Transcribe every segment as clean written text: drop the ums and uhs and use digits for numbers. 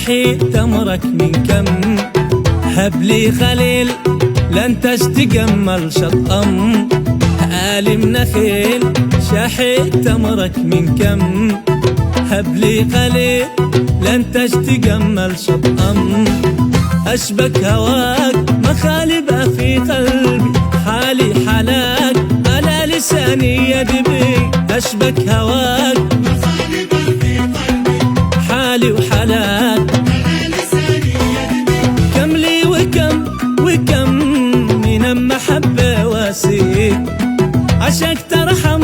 شاحيت تمرك من كم، هبلي خليل لن تستجمل شطأم. آلم نخيل شاحيت تمرك من كم، هبلي خليل لن تستجمل شطأم. أشبك هواك مخالبة في قلبي، حالي حلاك على لساني يدبي. أشبك هواك مخالبة في قلبي، حالي وحلاك على لساني يدبي. كم لي وكم من المحبة واسيك، عشاك ترحم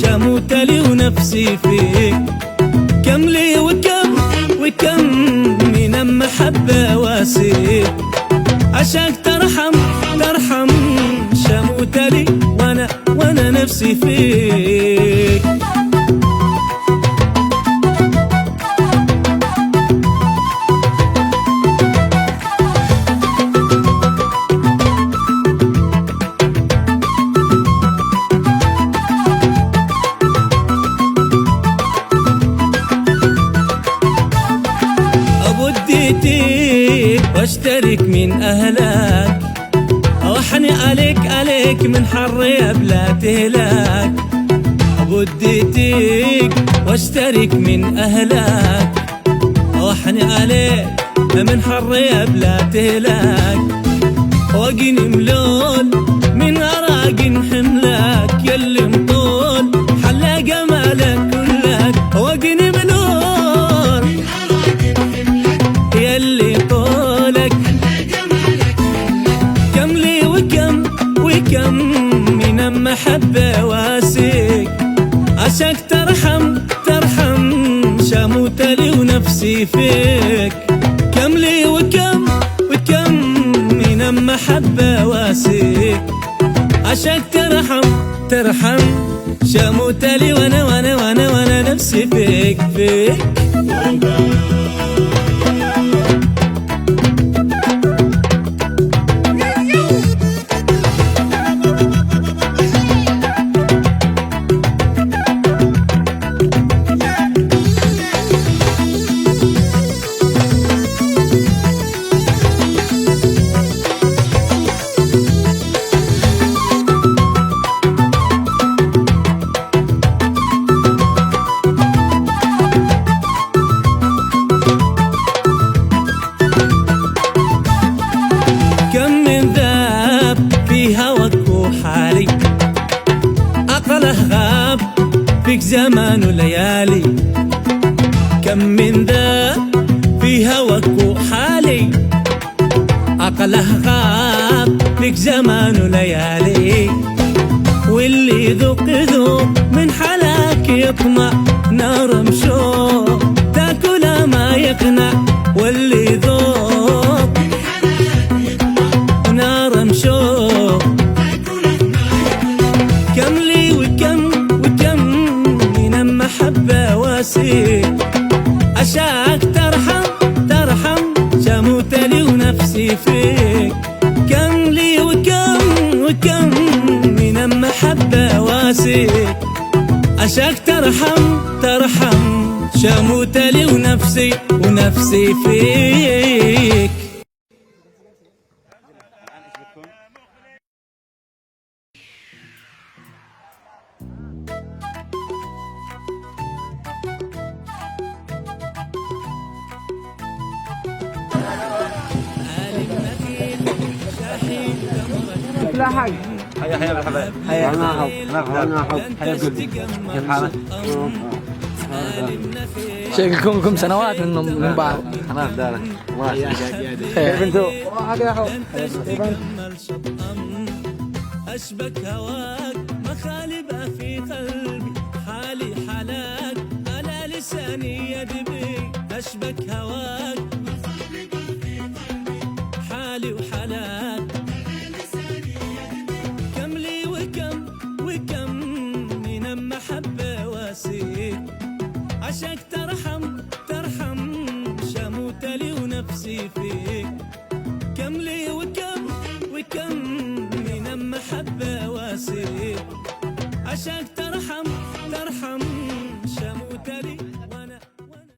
شموت لي ونفسي فيك. كم لي وكم من المحبة واسيك، عشاك ترحم شموت لي وانا نفسي فيك. واشترك من أهلك، أوحني عليك من حر بلا تهلاك. بديتيك واشترك من أهلك، أوحني عليك من حر بلا تهلاك. وقني ملول من أراق حملك، يلي مطول حلا جمالك كلك. وقني ملول من أراق حملك، يلي طولك كم لي وكم من المحبة واسيك، عشاك ترحم شموت لي ونفسي فيك. كم لي وكم من المحبة واسيك، عشاك ترحم شموت لي وانا نفسي فيك. غاب فيك زمان وليالي، كم من ذا في هواك وحالي. عقله غاب فيك زمان وليالي، واللي يذوق من حلاك يطمع. نار مشوق تاكله ما يقنع، واللي يذوق من حلاك يطمع. نار مشوق كم لي وكم من المحبة واسيك، عشاك ترحم شموت لي ونفسي فيك. كم لي وكم من المحبة واسيك، عشاك ترحم شموت لي ونفسي فيك. لا حق حيا بالحبايب. انا حب حيا قلبي، كيف حالك؟ شكلكم سنوات من بعض. خلاص دارك ماشي. كيف انتو؟ أشبك هواك مخالبة في قلبي، حالي حلاك على لساني يدبي. أشبك هواك مخالبة في قلبي، حالي وحلاك على لساني يدبي. كم لي وكم من المحبة واسيك، عشاك ترحم شموت لي ونفسي فيك. كم لي وكم من المحبة واسيك، عشاك